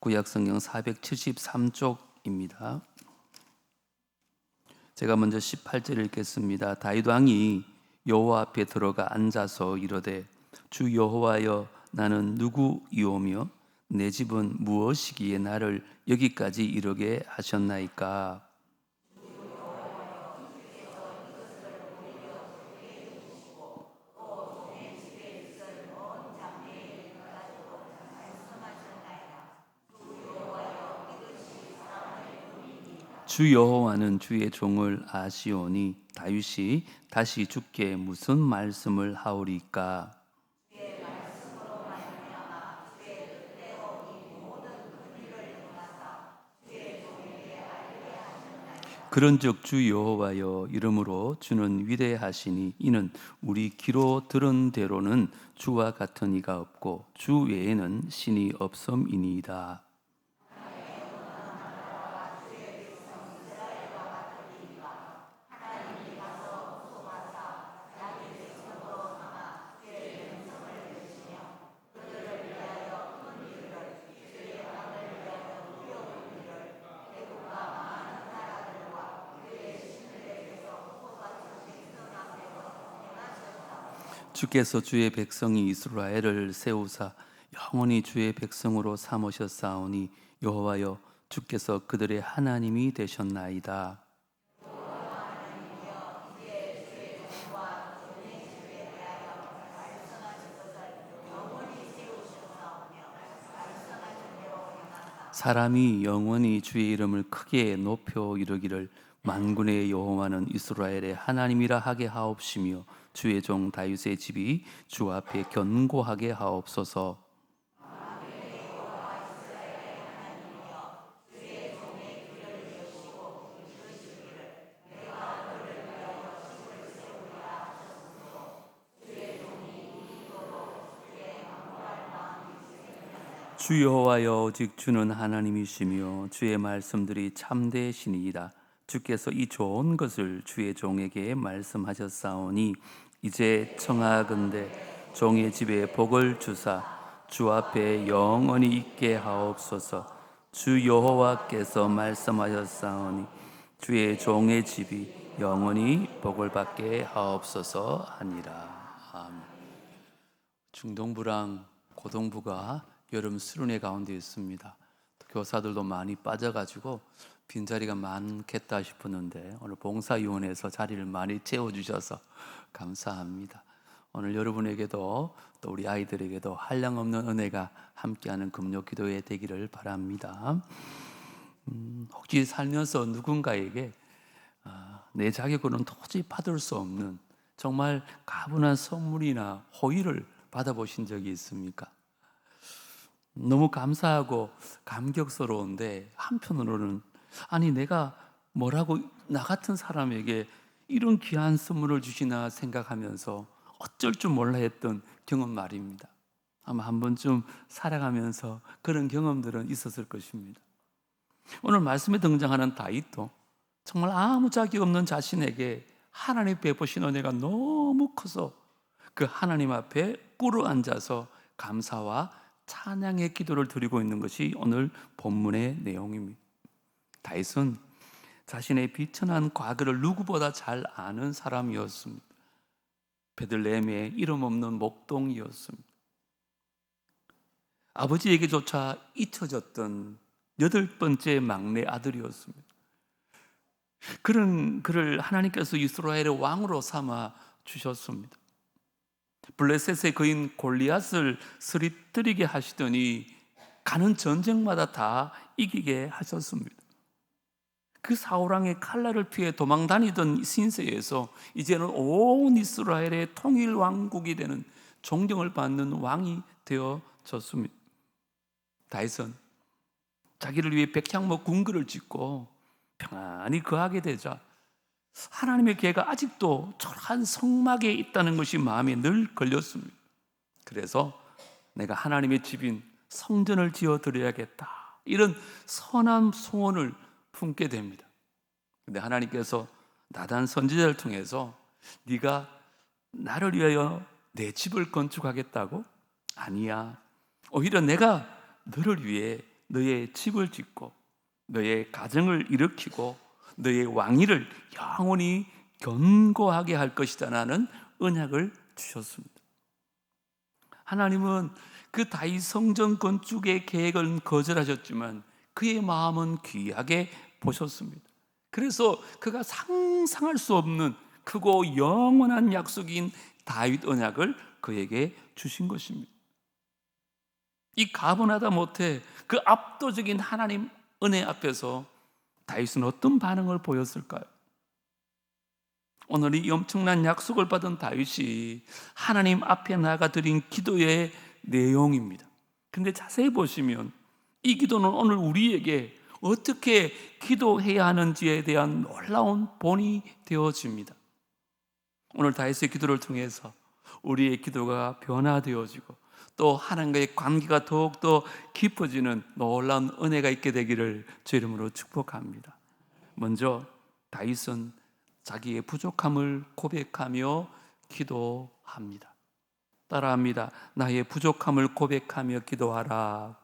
구약성경 473쪽입니다. 제가 먼저 18절 읽겠습니다. 다윗 왕이 여호와 앞에 들어가 앉아서 이르되 주 여호와여 나는 누구이오며 내 집은 무엇이기에 나를 여기까지 이르게 하셨나이까. 주 여호와는 주의 종을 아시오니 다윗이 다시 주께 무슨 말씀을 하오리까. 그런즉 주 여호와여 이름으로 주는 위대하시니 이는 우리 귀로 들은 대로는 주와 같은 이가 없고 주 외에는 신이 없음이니이다. 주께서 주의 백성이 이스라엘을 세우사 영원히 주의 백성으로 삼으셨사오니 여호와여 주께서 그들의 하나님이 되셨나이다. 사람이 영원히 주의 이름을 크게 높여 이르기를 만군의 여호와는 이스라엘의 하나님이라 하게 하옵시며 주의 종 다윗의 집이 주 앞에 견고하게 하옵소서. 주 여호와여 오직 주는 하나님이시며 주의 말씀들이 참되시니이다. 주께서 이 좋은 것을 주의 종에게 말씀하셨사오니 이제 청하건대 종의 집에 복을 주사 주 앞에 영원히 있게 하옵소서. 주 여호와께서 말씀하셨사오니 주의 종의 집이 영원히 복을 받게 하옵소서 하니라. 아멘. 중동부랑 고동부가 여름 수련회 가운데 있습니다. 교사들도 많이 빠져가지고 빈자리가 많겠다 싶었는데 오늘 봉사위원회에서 자리를 많이 채워주셔서 감사합니다. 오늘 여러분에게도 또 우리 아이들에게도 한량없는 은혜가 함께하는 금요 기도회 되기를 바랍니다. 혹시 살면서 누군가에게 내 자격으로는 도저히 받을 수 없는 정말 가분한 선물이나 호의를 받아보신 적이 있습니까? 너무 감사하고 감격스러운데 한편으로는 아니 내가 뭐라고 나 같은 사람에게 이런 귀한 선물을 주시나 생각하면서 어쩔 줄 몰라 했던 경험 말입니다. 아마 한 번쯤 살아가면서 그런 경험들은 있었을 것입니다. 오늘 말씀에 등장하는 다윗도 정말 아무 자격 없는 자신에게 하나님 베푸신 은혜가 너무 커서 그 하나님 앞에 꿇어 앉아서 감사와 찬양의 기도를 드리고 있는 것이 오늘 본문의 내용입니다. 다윗은 자신의 비천한 과거를 누구보다 잘 아는 사람이었습니다. 베들레헴의 이름 없는 목동이었습니다. 아버지에게조차 잊혀졌던 8번째 막내 아들이었습니다. 그런 그를 하나님께서 이스라엘의 왕으로 삼아 주셨습니다. 블레셋의 거인 골리앗을 쓰러뜨리게 하시더니 가는 전쟁마다 다 이기게 하셨습니다. 그 사울왕의 칼날을 피해 도망다니던 신세에서 이제는 온 이스라엘의 통일 왕국이 되는 존경을 받는 왕이 되어졌습니다. 다윗은 자기를 위해 백향목 궁궐을 짓고 평안히 거하게 되자 하나님의 계가 아직도 초라한 성막에 있다는 것이 마음에 늘 걸렸습니다. 그래서 내가 하나님의 집인 성전을 지어드려야겠다, 이런 선한 소원을 품게 됩니다. 근데 하나님께서 나단 선지자를 통해서 네가 나를 위하여 내 집을 건축하겠다고? 아니야, 오히려 내가 너를 위해 너의 집을 짓고 너의 가정을 일으키고 너의 왕위를 영원히 견고하게 할 것이다라는 언약을 주셨습니다. 하나님은 그 다윗 성전 건축의 계획을 거절하셨지만 그의 마음은 귀하게 보셨습니다. 그래서 그가 상상할 수 없는 크고 영원한 약속인 다윗 언약을 그에게 주신 것입니다. 이 가분하다 못해 그 압도적인 하나님 은혜 앞에서 다윗은 어떤 반응을 보였을까요? 오늘 이 엄청난 약속을 받은 다윗이 하나님 앞에 나가 드린 기도의 내용입니다. 근데 자세히 보시면 이 기도는 오늘 우리에게 어떻게 기도해야 하는지에 대한 놀라운 본이 되어집니다. 오늘 다윗의 기도를 통해서 우리의 기도가 변화되어지고 또 하나님과의 관계가 더욱더 깊어지는 놀라운 은혜가 있게 되기를 주 이름으로 축복합니다. 먼저 다윗은 자기의 부족함을 고백하며 기도합니다. 따라합니다. 나의 부족함을 고백하며 기도하라.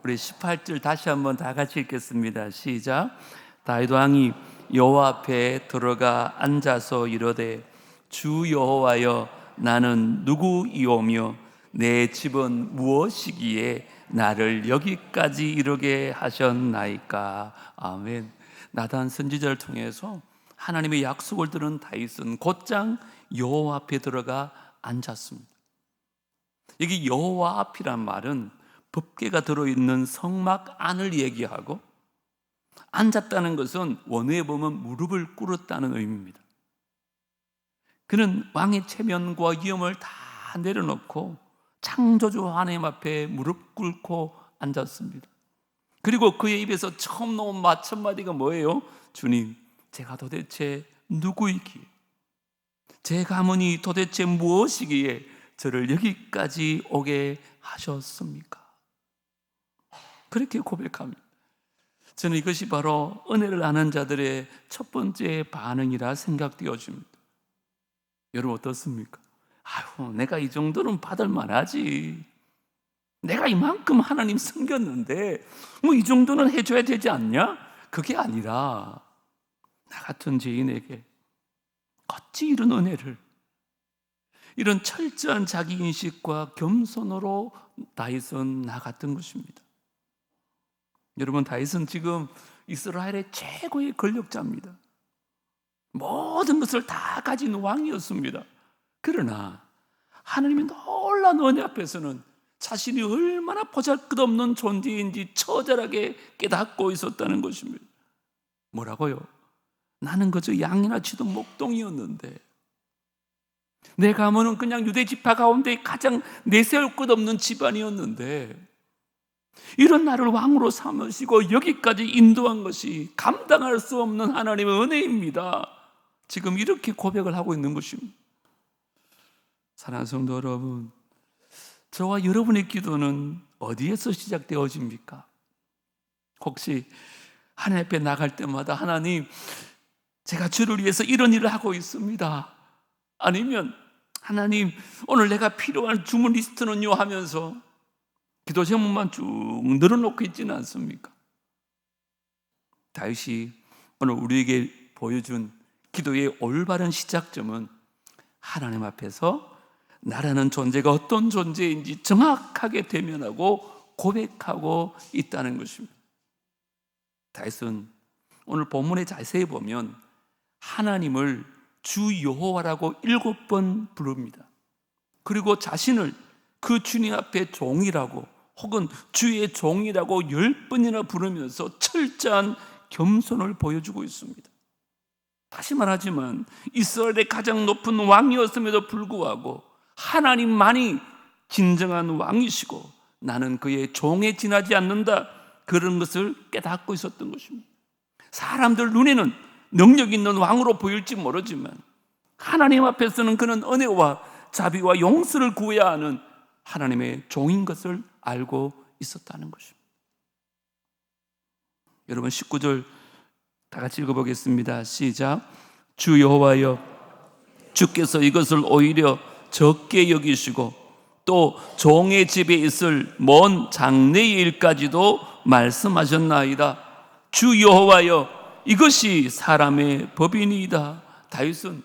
우리 18절 다시 한번 다 같이 읽겠습니다. 시작. 다윗 왕이 여호와 앞에 들어가 앉아서 이르되 주 여호와여 나는 누구이오며 내 집은 무엇이기에 나를 여기까지 이르게 하셨나이까. 아멘. 나단 선지자를 통해서 하나님의 약속을 들은 다윗은 곧장 여호와 앞에 들어가 앉았습니다. 여기 여호와 앞이란 말은 법궤가 들어있는 성막 안을 얘기하고 앉았다는 것은 원어에 보면 무릎을 꿇었다는 의미입니다. 그는 왕의 체면과 위엄을 다 내려놓고 창조주 하나님 앞에 무릎 꿇고 앉았습니다. 그리고 그의 입에서 처음 나온 말 첫 마디가 뭐예요? 주님, 제가 도대체 누구이기에, 제 가문이 도대체 무엇이기에 저를 여기까지 오게 하셨습니까? 그렇게 고백합니다. 저는 이것이 바로 은혜를 아는 자들의 첫 번째 반응이라 생각되어집니다. 여러분 어떻습니까? 아유, 내가 이 정도는 받을 만하지. 내가 이만큼 하나님 섬겼는데 뭐 이 정도는 해줘야 되지 않냐? 그게 아니라 나 같은 죄인에게 어찌 이런 은혜를, 이런 철저한 자기인식과 겸손으로 다윗은 나갔던 것입니다. 여러분, 다윗은 지금 이스라엘의 최고의 권력자입니다. 모든 것을 다 가진 왕이었습니다. 그러나 하나님의 놀라운 은혜 앞에서는 자신이 얼마나 보잘것없는 존재인지 처절하게 깨닫고 있었다는 것입니다. 뭐라고요? 나는 그저 양이나 치던 목동이었는데, 내 가문은 그냥 유대 지파 가운데 가장 내세울 것 없는 집안이었는데, 이런 나를 왕으로 삼으시고 여기까지 인도한 것이 감당할 수 없는 하나님의 은혜입니다. 지금 이렇게 고백을 하고 있는 것입니다. 사랑하는 성도 여러분, 저와 여러분의 기도는 어디에서 시작되어집니까? 혹시 하나님 앞에 나갈 때마다 하나님, 제가 주를 위해서 이런 일을 하고 있습니다. 아니면 하나님, 오늘 내가 필요한 주문 리스트는요 하면서 기도 제목만 쭉 늘어놓고 있지는 않습니까? 다윗이 오늘 우리에게 보여준 기도의 올바른 시작점은 하나님 앞에서 나라는 존재가 어떤 존재인지 정확하게 대면하고 고백하고 있다는 것입니다. 다윗은 오늘 본문에 자세히 보면 하나님을 주 여호와라고 7번 부릅니다. 그리고 자신을 그 주님 앞에 종이라고 혹은 주의 종이라고 10번이나 부르면서 철저한 겸손을 보여주고 있습니다. 다시 말하지만 이스라엘의 가장 높은 왕이었음에도 불구하고 하나님만이 진정한 왕이시고 나는 그의 종에 지나지 않는다, 그런 것을 깨닫고 있었던 것입니다. 사람들 눈에는 능력 있는 왕으로 보일지 모르지만 하나님 앞에서는 그는 은혜와 자비와 용서를 구해야 하는 하나님의 종인 것을 알고 있었다는 것입니다. 여러분 19절 다 같이 읽어보겠습니다. 시작. 주 여호와여, 주께서 이것을 오히려 적게 여기시고 또 종의 집에 있을 먼 장래의 일까지도 말씀하셨나이다. 주 여호와여, 이것이 사람의 법이니이다. 다윗은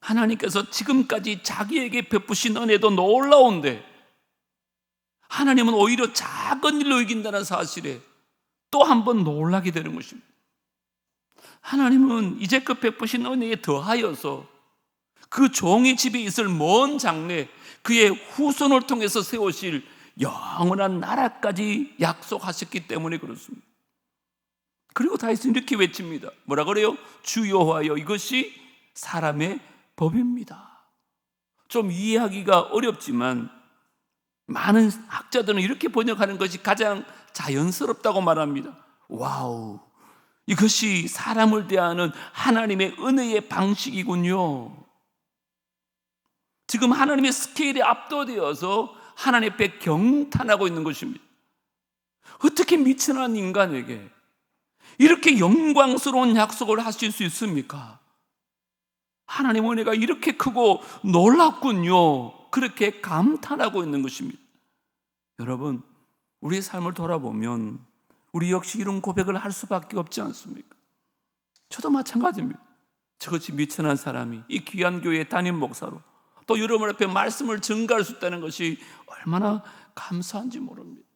하나님께서 지금까지 자기에게 베푸신 은혜도 놀라운데 하나님은 오히려 작은 일로 이긴다는 사실에 또 한 번 놀라게 되는 것입니다. 하나님은 이제껏 베푸신 은혜에 더하여서 그 종의 집에 있을 먼 장래, 그의 후손을 통해서 세우실 영원한 나라까지 약속하셨기 때문에 그렇습니다. 그리고 다윗은 이렇게 외칩니다. 뭐라 그래요? 주 여호와여, 이것이 사람의 법입니다. 좀 이해하기가 어렵지만 많은 학자들은 이렇게 번역하는 것이 가장 자연스럽다고 말합니다. 와우, 이것이 사람을 대하는 하나님의 은혜의 방식이군요. 지금 하나님의 스케일에 압도되어서 하나님 앞에 경탄하고 있는 것입니다. 어떻게 미천한 인간에게 이렇게 영광스러운 약속을 하실 수 있습니까? 하나님 은혜가 이렇게 크고 놀랍군요. 그렇게 감탄하고 있는 것입니다. 여러분, 우리의 삶을 돌아보면 우리 역시 이런 고백을 할 수밖에 없지 않습니까? 저도 마찬가지입니다. 저같이 미천한 사람이 이 귀한 교회의 담임 목사로 또 여러분 앞에 말씀을 전가할 수 있다는 것이 얼마나 감사한지 모릅니다.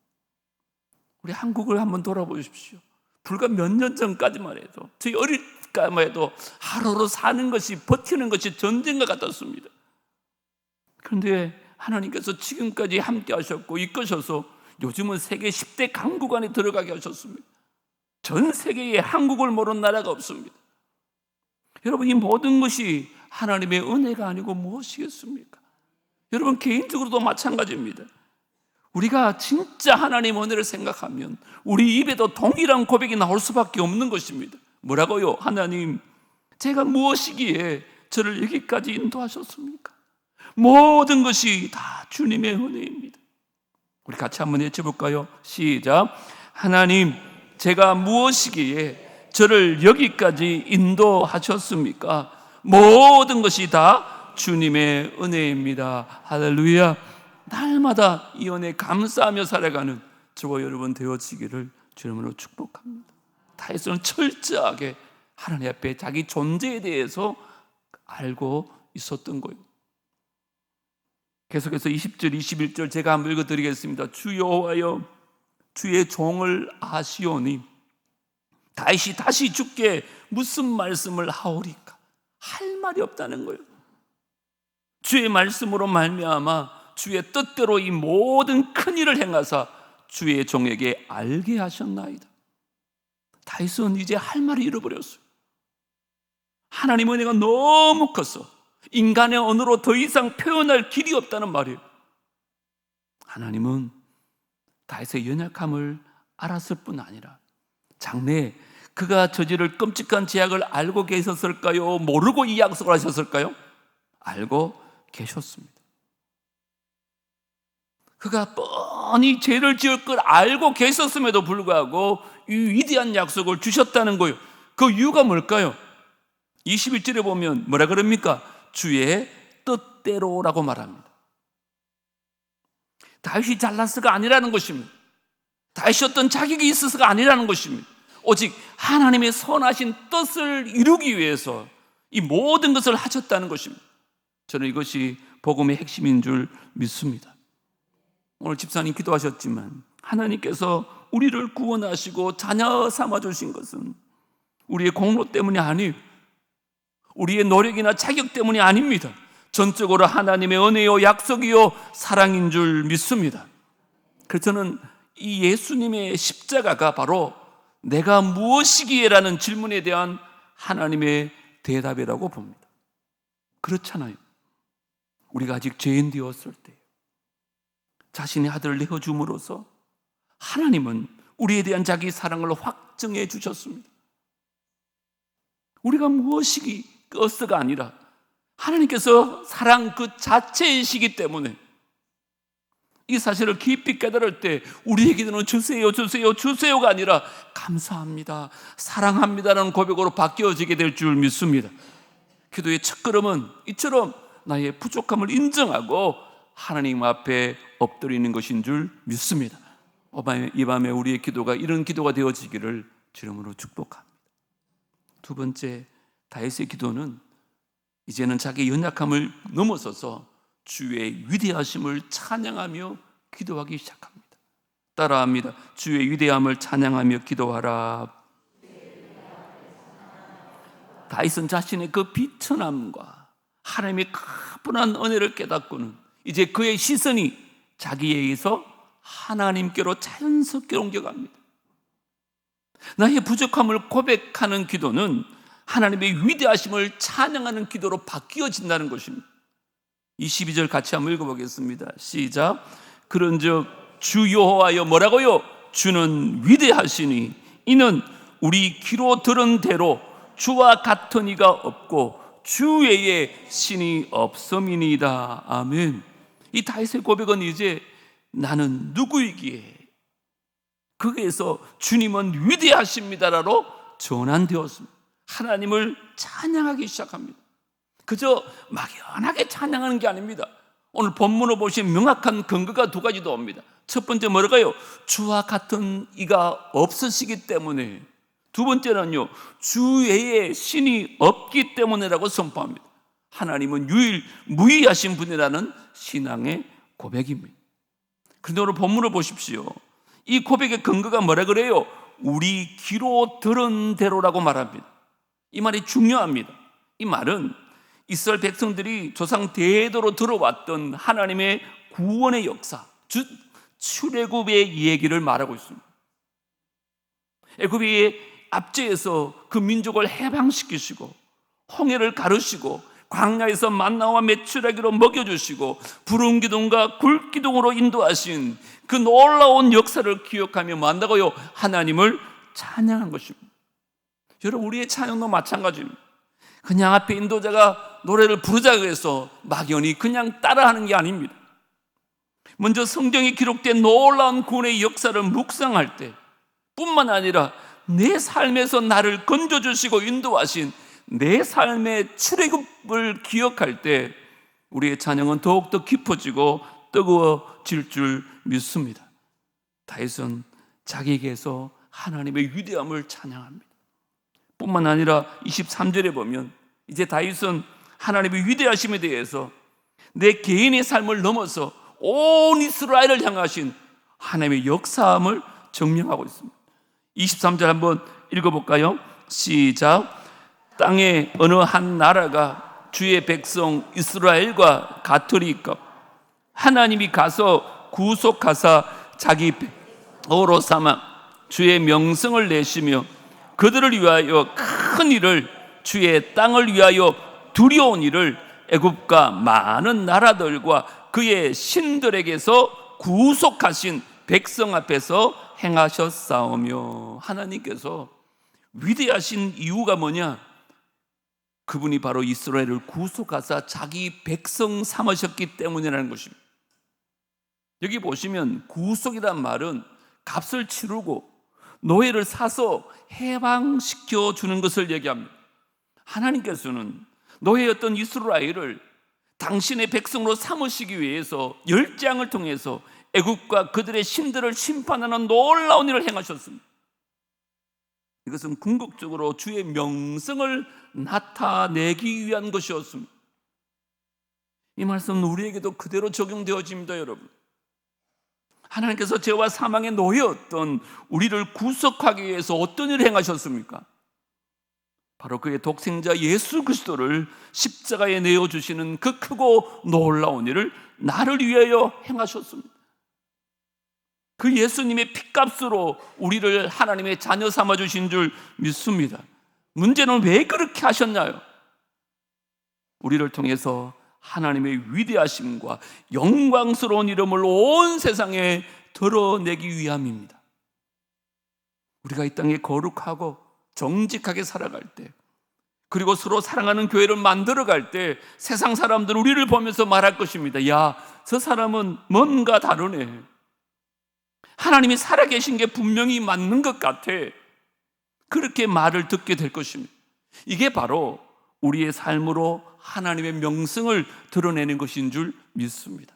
우리 한국을 한번 돌아보십시오. 불과 몇 년 전까지만 해도, 저희 어릴 때만 해도 하루로 사는 것이, 버티는 것이 전쟁과 같았습니다. 그런데 하나님께서 지금까지 함께 하셨고 이끄셔서 요즘은 세계 10대 강국 안에 들어가게 하셨습니다. 전 세계에 한국을 모르는 나라가 없습니다. 여러분, 이 모든 것이 하나님의 은혜가 아니고 무엇이겠습니까? 여러분, 개인적으로도 마찬가지입니다. 우리가 진짜 하나님 은혜를 생각하면 우리 입에도 동일한 고백이 나올 수밖에 없는 것입니다. 뭐라고요? 하나님, 제가 무엇이기에 저를 여기까지 인도하셨습니까? 모든 것이 다 주님의 은혜입니다. 우리 같이 한번 외쳐볼까요? 시작. 하나님, 제가 무엇이기에 저를 여기까지 인도하셨습니까? 모든 것이 다 주님의 은혜입니다. 할렐루야. 날마다 이 은혜에 감사하며 살아가는 저와 여러분 되어지기를 주님으로 축복합니다. 다윗은 철저하게 하나님 앞에 자기 존재에 대해서 알고 있었던 거예요. 계속해서 20절, 21절 제가 한번 읽어드리겠습니다. 주 여호와여, 주의 종을 아시오니 다윗이 다시 주께 무슨 말씀을 하오리까? 할 말이 없다는 거예요. 주의 말씀으로 말미암아 주의 뜻대로 이 모든 큰 일을 행하사 주의 종에게 알게 하셨나이다. 다윗은 이제 할 말을 잃어버렸어요. 하나님의 은혜가 너무 컸어. 인간의 언어로 더 이상 표현할 길이 없다는 말이에요. 하나님은 다윗의 연약함을 알았을 뿐 아니라 장래에 그가 저지를 끔찍한 죄악을 알고 계셨을까요? 모르고 이 약속을 하셨을까요? 알고 계셨습니다. 그가 뻔히 죄를 지을 걸 알고 계셨음에도 불구하고 이 위대한 약속을 주셨다는 거예요. 그 이유가 뭘까요? 21절에 보면 뭐라 그럽니까? 주의 뜻대로라고 말합니다. 다윗이 잘났어가 아니라는 것입니다. 다윗이 어떤 자격이 있어서가 아니라는 것입니다. 오직 하나님의 선하신 뜻을 이루기 위해서 이 모든 것을 하셨다는 것입니다. 저는 이것이 복음의 핵심인 줄 믿습니다. 오늘 집사님 기도하셨지만 하나님께서 우리를 구원하시고 자녀 삼아주신 것은 우리의 공로 때문이 아니에요. 우리의 노력이나 자격 때문이 아닙니다. 전적으로 하나님의 은혜요 약속이요 사랑인 줄 믿습니다. 그래서 저는 이 예수님의 십자가가 바로 내가 무엇이기에? 라는 질문에 대한 하나님의 대답이라고 봅니다. 그렇잖아요. 우리가 아직 죄인 되었을 때 자신의 아들을 내어줌으로써 하나님은 우리에 대한 자기 사랑을 확증해 주셨습니다. 우리가 무엇이기어서가 아니라 하나님께서 사랑 그 자체이시기 때문에 이 사실을 깊이 깨달을 때 우리에게는 주세요, 주세요, 주세요가 아니라 감사합니다, 사랑합니다라는 고백으로 바뀌어지게 될 줄 믿습니다. 기도의 첫걸음은 이처럼 나의 부족함을 인정하고 하나님 앞에 엎드리는 것인 줄 믿습니다. 이 밤에 우리의 기도가 이런 기도가 되어지기를 주님으로 축복합니다. 두 번째, 다윗의 기도는 이제는 자기 연약함을 넘어서서 주의 위대하심을 찬양하며 기도하기 시작합니다. 따라합니다. 주의 위대함을 찬양하며 기도하라. 다윗은 자신의 그 비천함과 하나님의 가분한 은혜를 깨닫고는 이제 그의 시선이 자기에게서 하나님께로 자연스럽게 옮겨갑니다. 나의 부족함을 고백하는 기도는 하나님의 위대하심을 찬양하는 기도로 바뀌어진다는 것입니다. 22절 같이 한번 읽어보겠습니다. 시작. 그런즉 주 여호와여 뭐라고요? 주는 위대하시니 이는 우리 귀로 들은 대로 주와 같은 이가 없고 주 외에 신이 없음이니이다. 아멘. 이 다윗의 고백은 이제 나는 누구이기에 거기에서 주님은 위대하십니다라로 전환되었습니다. 하나님을 찬양하기 시작합니다. 그저 막연하게 찬양하는 게 아닙니다. 오늘 본문을 보시면 명확한 근거가 두 가지 나옵니다. 첫 번째 뭐랄까요? 주와 같은 이가 없으시기 때문에. 두 번째는요, 주 외에 신이 없기 때문이라고 선포합니다. 하나님은 무위하신 분이라는 신앙의 고백입니다. 그런데 오늘 본문을 보십시오. 이 고백의 근거가 뭐라 그래요? 우리 귀로 들은 대로라고 말합니다. 이 말이 중요합니다. 이 말은 이스라엘 백성들이 조상 대대로 들어왔던 하나님의 구원의 역사, 즉 출애굽의 얘기를 말하고 있습니다. 애굽의 압제에서 그 민족을 해방시키시고 홍해를 가르시고 광야에서 만나와 메추라기로 먹여주시고 부른 기둥과 굴 기둥으로 인도하신 그 놀라운 역사를 기억하며 만나고요, 하나님을 찬양한 것입니다. 여러분, 우리의 찬양도 마찬가지입니다. 그냥 앞에 인도자가 노래를 부르자고 해서 막연히 그냥 따라하는 게 아닙니다. 먼저 성경에 기록된 놀라운 구원의 역사를 묵상할 때 뿐만 아니라 내 삶에서 나를 건져주시고 인도하신 내 삶의 출애굽을 기억할 때 우리의 찬양은 더욱더 깊어지고 뜨거워질 줄 믿습니다. 다윗은 자기에게서 하나님의 위대함을 찬양합니다. 뿐만 아니라 23절에 보면 이제 다윗은 하나님의 위대하심에 대해서 내 개인의 삶을 넘어서 온 이스라엘을 향하신 하나님의 역사함을 증명하고 있습니다. 23절 한번 읽어볼까요? 시작. 땅에 어느 한 나라가 주의 백성 이스라엘과 같으리까? 하나님이 가서 구속하사 자기 백성으로 삼아 주의 명성을 내시며 그들을 위하여 큰 일을, 주의 땅을 위하여 두려운 일을 애굽과 많은 나라들과 그의 신들에게서 구속하신 백성 앞에서 행하셨사오며. 하나님께서 위대하신 이유가 뭐냐? 그분이 바로 이스라엘을 구속하사 자기 백성 삼으셨기 때문이라는 것입니다. 여기 보시면 구속이란 말은 값을 치르고 노예를 사서 해방시켜 주는 것을 얘기합니다. 하나님께서는 노예였던 이스라엘을 당신의 백성으로 삼으시기 위해서 열장을 통해서 애굽과 그들의 신들을 심판하는 놀라운 일을 행하셨습니다. 이것은 궁극적으로 주의 명성을 나타내기 위한 것이었습니다. 이 말씀은 우리에게도 그대로 적용되어집니다, 여러분. 하나님께서 죄와 사망의 노예였던 우리를 구속하기 위해서 어떤 일을 행하셨습니까? 바로 그의 독생자 예수 그리스도를 십자가에 내어주시는 그 크고 놀라운 일을 나를 위하여 행하셨습니다. 그 예수님의 핏값으로 우리를 하나님의 자녀 삼아주신 줄 믿습니다. 문제는 왜 그렇게 하셨나요? 우리를 통해서 하나님의 위대하심과 영광스러운 이름을 온 세상에 드러내기 위함입니다. 우리가 이 땅에 거룩하고 정직하게 살아갈 때, 그리고 서로 사랑하는 교회를 만들어갈 때 세상 사람들은 우리를 보면서 말할 것입니다. 야, 저 사람은 뭔가 다르네. 하나님이 살아계신 게 분명히 맞는 것 같아. 그렇게 말을 듣게 될 것입니다. 이게 바로 우리의 삶으로 하나님의 명성을 드러내는 것인 줄 믿습니다.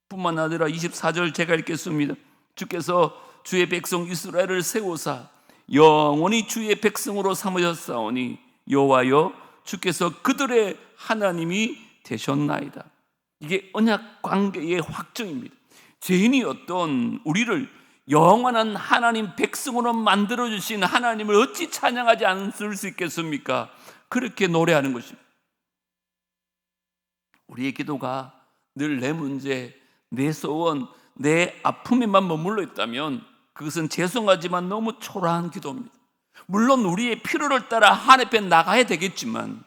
뿐만 아니라 24절 제가 읽겠습니다. 주께서 주의 백성 이스라엘을 세우사 영원히 주의 백성으로 삼으셨사오니 여호와여 주께서 그들의 하나님이 되셨나이다. 이게 언약 관계의 확정입니다. 죄인이었던 우리를 영원한 하나님 백성으로 만들어주신 하나님을 어찌 찬양하지 않을 수 있겠습니까? 그렇게 노래하는 것입니다. 우리의 기도가 늘 내 문제, 내 소원, 내 아픔에만 머물러 있다면 그것은 죄송하지만 너무 초라한 기도입니다. 물론 우리의 필요를 따라 하나님 앞에 나가야 되겠지만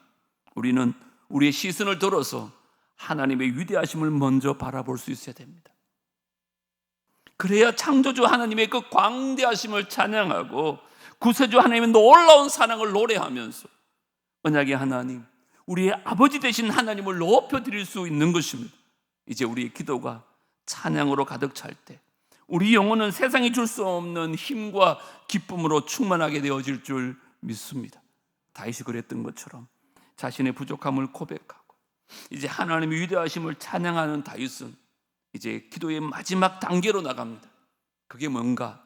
우리는 우리의 시선을 들어서 하나님의 위대하심을 먼저 바라볼 수 있어야 됩니다. 그래야 창조주 하나님의 그 광대하심을 찬양하고 구세주 하나님의 놀라운 사랑을 노래하면서 언약의 하나님, 우리의 아버지 되신 하나님을 높여드릴 수 있는 것입니다. 이제 우리의 기도가 찬양으로 가득 찰 때 우리 영혼은 세상이 줄 수 없는 힘과 기쁨으로 충만하게 되어질 줄 믿습니다. 다윗이 그랬던 것처럼 자신의 부족함을 고백하고 이제 하나님의 위대하심을 찬양하는 다윗은 이제 기도의 마지막 단계로 나갑니다. 그게 뭔가?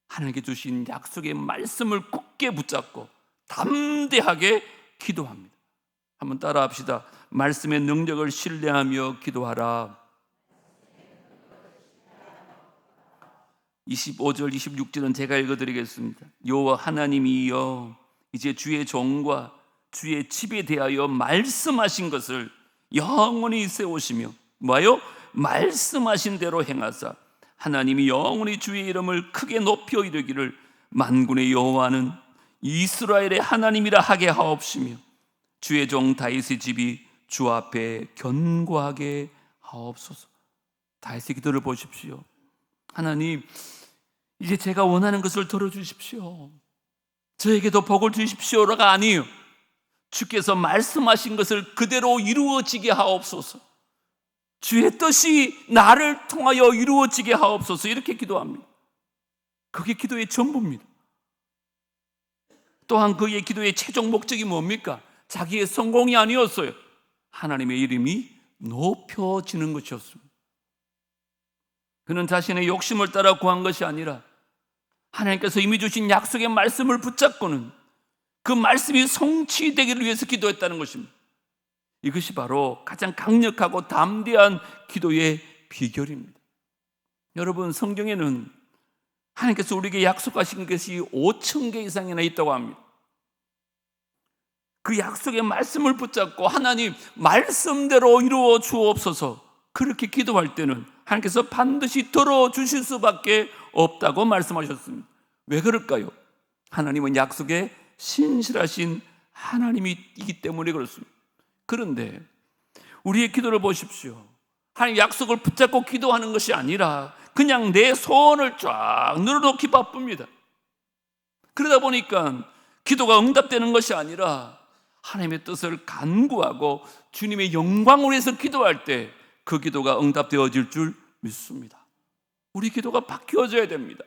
하나님께 주신 약속의 말씀을 굳게 붙잡고 담대하게 기도합니다. 한번 따라 합시다. 말씀의 능력을 신뢰하며 기도하라. 25절 26절은 제가 읽어드리겠습니다. 여호와 하나님이여 이제 주의 종과 주의 집에 대하여 말씀하신 것을 영원히 세우시며 뭐요? 말씀하신 대로 행하사 하나님이 영원히 주의 이름을 크게 높여 이르기를 만군의 여호와는 이스라엘의 하나님이라 하게 하옵시며 주의 종 다윗의 집이 주 앞에 견고하게 하옵소서. 다윗의 기도를 보십시오. 하나님, 이제 제가 원하는 것을 들어주십시오. 저에게도 복을 주십시오가 아니에요. 주께서 말씀하신 것을 그대로 이루어지게 하옵소서. 주의 뜻이 나를 통하여 이루어지게 하옵소서. 이렇게 기도합니다. 그게 기도의 전부입니다. 또한 그의 기도의 최종 목적이 뭡니까? 자기의 성공이 아니었어요. 하나님의 이름이 높여지는 것이었습니다. 그는 자신의 욕심을 따라 구한 것이 아니라 하나님께서 이미 주신 약속의 말씀을 붙잡고는 그 말씀이 성취되기를 위해서 기도했다는 것입니다. 이것이 바로 가장 강력하고 담대한 기도의 비결입니다. 여러분, 성경에는 하나님께서 우리에게 약속하신 것이 5,000개 이상이나 있다고 합니다. 그 약속의 말씀을 붙잡고 하나님 말씀대로 이루어 주옵소서 그렇게 기도할 때는 하나님께서 반드시 들어주실 수밖에 없다고 말씀하셨습니다. 왜 그럴까요? 하나님은 약속에 신실하신 하나님이기 때문에 그렇습니다. 그런데 우리의 기도를 보십시오. 하나님 약속을 붙잡고 기도하는 것이 아니라 그냥 내 소원을 쫙 늘어놓기 바쁩니다. 그러다 보니까 기도가 응답되는 것이 아니라 하나님의 뜻을 간구하고 주님의 영광을 위해서 기도할 때 그 기도가 응답되어질 줄 믿습니다. 우리 기도가 바뀌어져야 됩니다.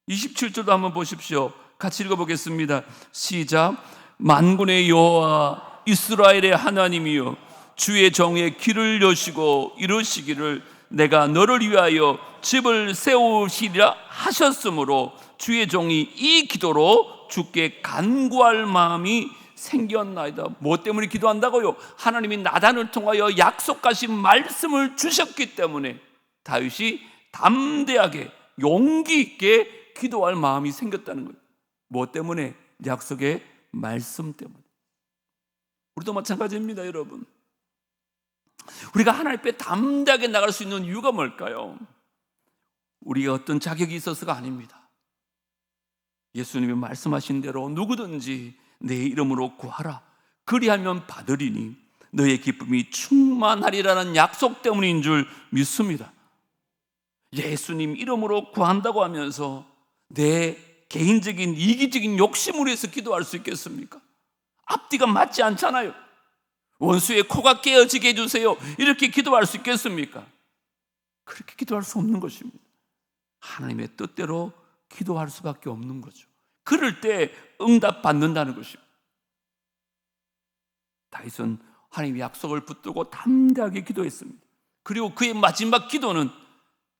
27절도 한번 보십시오. 같이 읽어보겠습니다. 시작. 만군의 여호와 이스라엘의 하나님이여 주의 정의 길을 여시고 이루시기를 내가 너를 위하여 집을 세우시리라 하셨으므로 주의 종이 이 기도로 주께 간구할 마음이 생겼나이다. 뭐 때문에 기도한다고요? 하나님이 나단을 통하여 약속하신 말씀을 주셨기 때문에 다윗이 담대하게 용기 있게 기도할 마음이 생겼다는 거예요. 뭐 때문에? 약속의 말씀 때문에. 우리도 마찬가지입니다, 여러분. 우리가 하나님 앞에 담대하게 나갈 수 있는 이유가 뭘까요? 우리가 어떤 자격이 있어서가 아닙니다. 예수님이 말씀하신 대로 누구든지 내 이름으로 구하라. 그리하면 받으리니 너의 기쁨이 충만하리라는 약속 때문인 줄 믿습니다. 예수님 이름으로 구한다고 하면서 내 개인적인 이기적인 욕심을 위해서 기도할 수 있겠습니까? 앞뒤가 맞지 않잖아요. 원수의 코가 깨어지게 해주세요. 이렇게 기도할 수 있겠습니까? 그렇게 기도할 수 없는 것입니다. 하나님의 뜻대로 기도할 수밖에 없는 거죠. 그럴 때 응답 받는다는 것입니다. 다윗은 하나님의 약속을 붙들고 담대하게 기도했습니다. 그리고 그의 마지막 기도는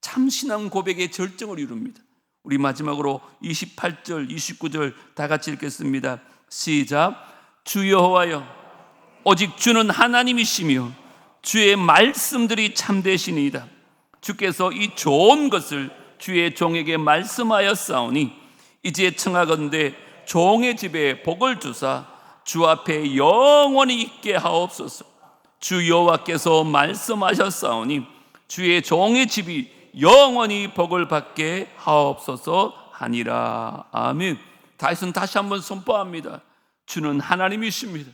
참신앙 고백의 절정을 이룹니다. 우리 마지막으로 28절, 29절 다 같이 읽겠습니다. 시작. 주 여호와여, 오직 주는 하나님이시며 주의 말씀들이 참되시니이다. 주께서 이 좋은 것을 주의 종에게 말씀하였사오니 이제 청하건대 종의 집에 복을 주사 주 앞에 영원히 있게 하옵소서. 주 여호와께서 말씀하셨사오니 주의 종의 집이 영원히 복을 받게 하옵소서 하니라. 아멘. 다윗은 다시 한번 선포합니다. 주는 하나님이십니다.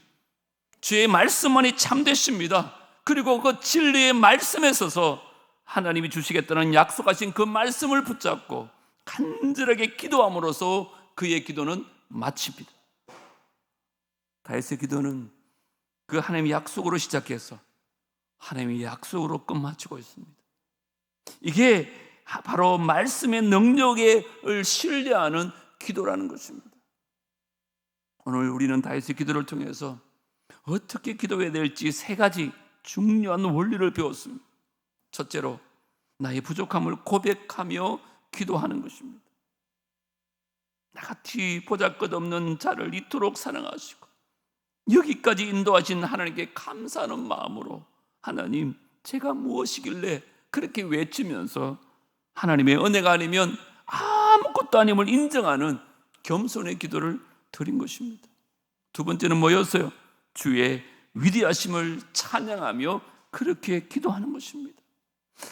주의 말씀만이 참되십니다. 그리고 그 진리의 말씀에 서서 하나님이 주시겠다는 약속하신 그 말씀을 붙잡고 간절하게 기도함으로써 그의 기도는 마칩니다. 다윗의 기도는 그 하나님의 약속으로 시작해서 하나님의 약속으로 끝마치고 있습니다. 이게 바로 말씀의 능력을 신뢰하는 기도라는 것입니다. 오늘 우리는 다윗의 기도를 통해서 어떻게 기도해야 될지 세 가지 중요한 원리를 배웠습니다. 첫째로, 나의 부족함을 고백하며 기도하는 것입니다. 나같이 보잘것없는 자를 이토록 사랑하시고 여기까지 인도하신 하나님께 감사하는 마음으로, 하나님, 제가 무엇이길래 그렇게 외치면서 하나님의 은혜가 아니면 아무것도 아님을 인정하는 겸손의 기도를 드린 것입니다. 두 번째는 뭐였어요? 주의 위대하심을 찬양하며 그렇게 기도하는 것입니다.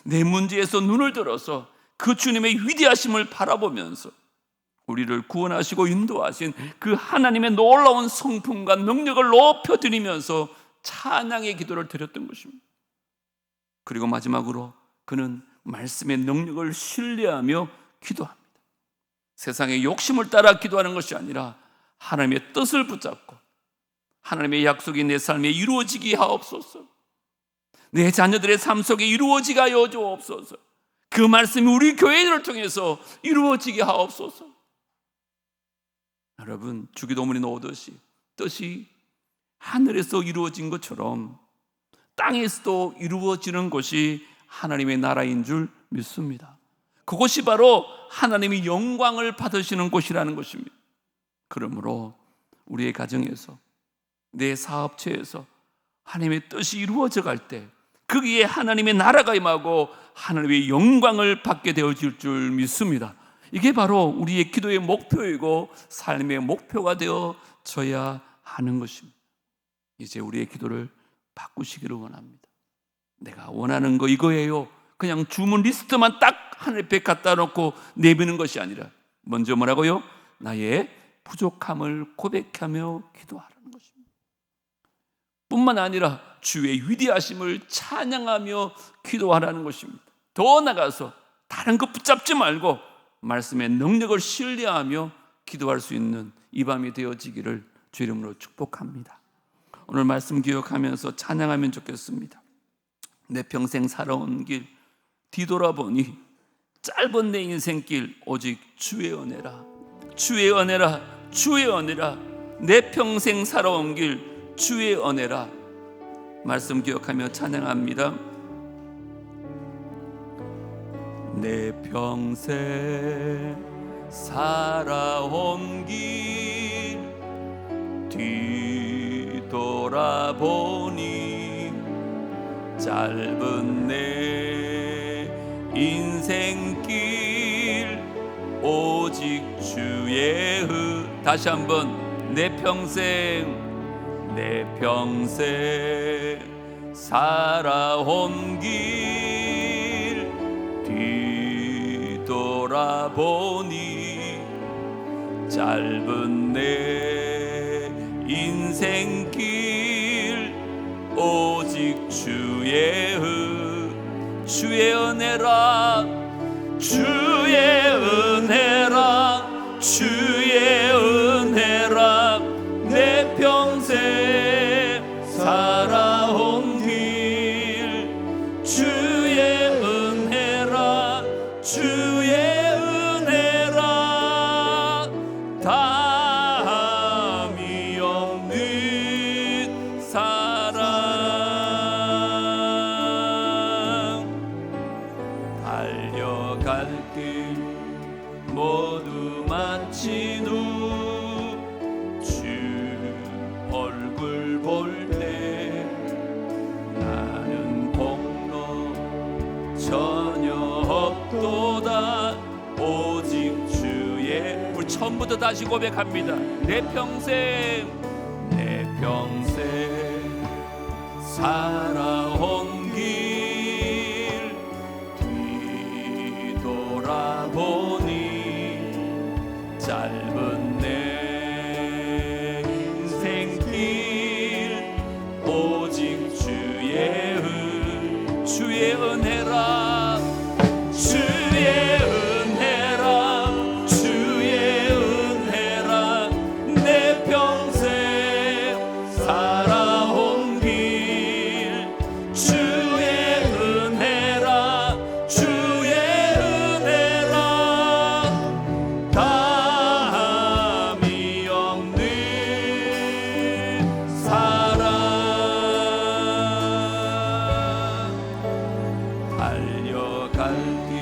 내 문제에서 눈을 들어서 그 주님의 위대하심을 바라보면서 우리를 구원하시고 인도하신 그 하나님의 놀라운 성품과 능력을 높여드리면서 찬양의 기도를 드렸던 것입니다. 그리고 마지막으로 그는 말씀의 능력을 신뢰하며 기도합니다. 세상의 욕심을 따라 기도하는 것이 아니라 하나님의 뜻을 붙잡고 하나님의 약속이 내 삶에 이루어지게 하옵소서, 내 자녀들의 삶 속에 이루어지게 하여 주옵소서, 그 말씀이 우리 교회를 통해서 이루어지게 하옵소서. 여러분, 주기도문이 나오듯이 뜻이 하늘에서 이루어진 것처럼 땅에서도 이루어지는 것이 하나님의 나라인 줄 믿습니다. 그것이 바로 하나님이 영광을 받으시는 곳이라는 것입니다. 그러므로 우리의 가정에서, 내 사업체에서 하나님의 뜻이 이루어져 갈 때 거기에 하나님의 나라가 임하고 하나님의 영광을 받게 되어질 줄 믿습니다. 이게 바로 우리의 기도의 목표이고 삶의 목표가 되어져야 하는 것입니다. 이제 우리의 기도를 바꾸시기를 원합니다. 내가 원하는 거 이거예요, 그냥 주문 리스트만 딱 하늘 앞에 갖다 놓고 내비는 것이 아니라 먼저 뭐라고요? 나의 부족함을 고백하며 기도하라는 것입니다. 뿐만 아니라 주의 위대하심을 찬양하며 기도하라는 것입니다. 더 나아가서 다른 것 붙잡지 말고 말씀의 능력을 신뢰하며 기도할 수 있는 이 밤이 되어지기를 주 이름으로 축복합니다. 오늘 말씀 기억하면서 찬양하면 좋겠습니다. 내 평생 살아온 길 뒤돌아보니 짧은 내 인생길 오직 주의 은혜라, 주의 은혜라, 주의 은혜라. 내 평생 살아온 길 주의 은혜라. 말씀 기억하며 찬양합니다. 내 평생 살아온 길 뒤돌아보니 짧은 내 인생길 오직 주의 다시 한번 내 평생 살아온 길 뒤돌아보니 짧은 내 인생길 오직 주의 은혜라, 주의 은혜라, 주의 은혜라. 내 평생 살아온 길 주의 은혜라, 주의 은혜라. 담이 없는 사랑. 모두 마친 후 주 얼굴 볼 때 나는 공로 전혀 없도다 오직 주의. 우리 처음부터 다시 고백합니다. 내 평생 살아온 길 뒤돌아보니 짧은 내 인생길 오직 주의 은혜라 주의 은혜라 주의 은혜라 내 평생 살아온 길 주의 은혜라 주의 은혜라 담이 없는 사랑 달려갈 길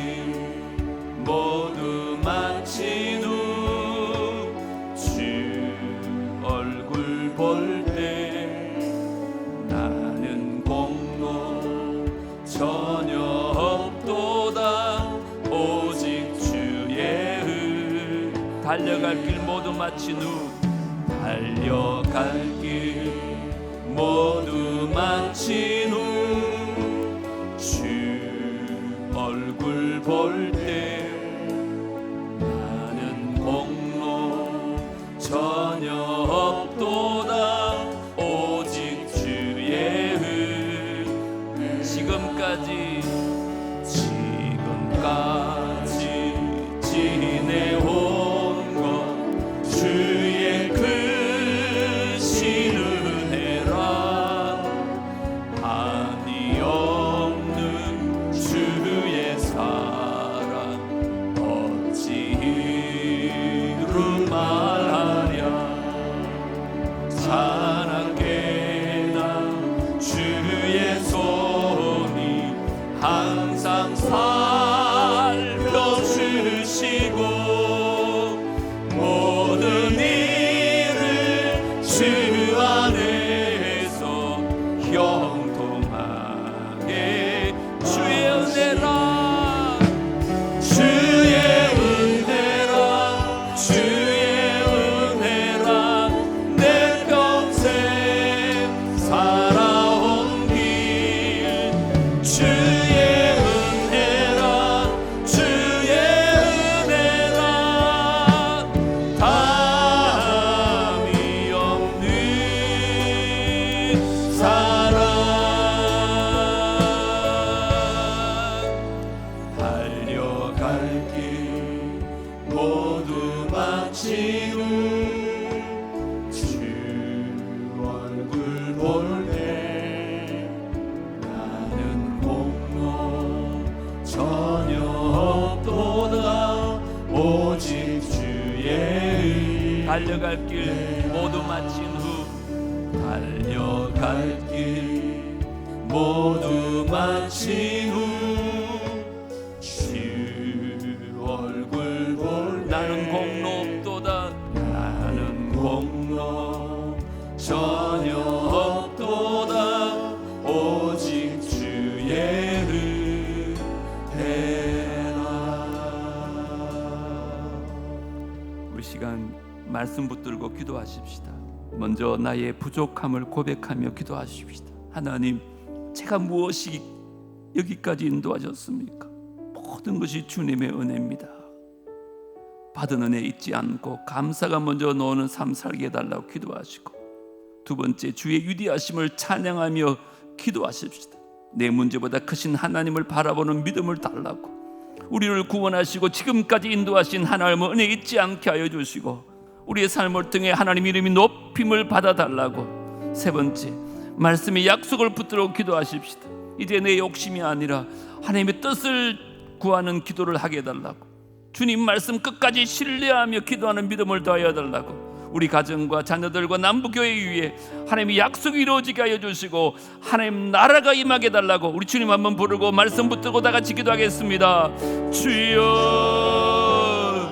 모두 마친 후 주 얼굴 볼 때 나는 공로 전혀 없도다 오직 주의 달려갈 길 모두 마친 후 달려갈 길 모두 마친 후 주 얼굴 볼 때 나는 공로 전혀 없도다 오직 주의 지금까지 지내온 것 주의 크신 은혜라 한이 없는 주의 사랑 어찌 이루 말하랴 자나깨나 주의 손이 항상 살펴주시고 모든 일을 주 안에서 형통하게 주의 은혜라 주의 은혜라 주의 은혜라 내 평생 살아온 길 주의 은혜라 주의 은혜라 담이 없는 사랑 달려갈 길 모두 마친 후 주 얼굴 볼 때 나는 공로 전혀 없도다 오직 주의 달려갈 길 모두 마친 후 달려갈 길 모두 마친 후 주 얼굴 볼 나는 공로 없도다 나는 공로 전혀 없도다 오직 주의 은혜라. 우리 시간 말씀 붙들고 기도하십시다. 먼저 나의 부족함을 고백하며 기도하십시다. 하나님, 제가 무엇이 여기까지 인도하셨습니까? 모든 것이 주님의 은혜입니다. 받은 은혜 잊지 않고 감사가 먼저 놓는 삶 살게 해달라고 기도하시고, 두 번째, 주의 위대하심을 찬양하며 기도하십시다. 내 문제보다 크신 하나님을 바라보는 믿음을 달라고, 우리를 구원하시고 지금까지 인도하신 하나님의 은혜 잊지 않게 하여 주시고, 우리의 삶을 통해 하나님 이름이 높임을 받아달라고. 세 번째, 말씀의 약속을 붙들고 기도하십시다. 이제 내 욕심이 아니라 하나님의 뜻을 구하는 기도를 하게 해달라고, 주님 말씀 끝까지 신뢰하며 기도하는 믿음을 더하여 달라고. 우리 가정과 자녀들과 남부교회 위에 하나님의 약속이 이루어지게 하여 주시고 하나님 나라가 임하게 해달라고. 우리 주님 한번 부르고 말씀 붙들고 다 같이 기도하겠습니다. 주여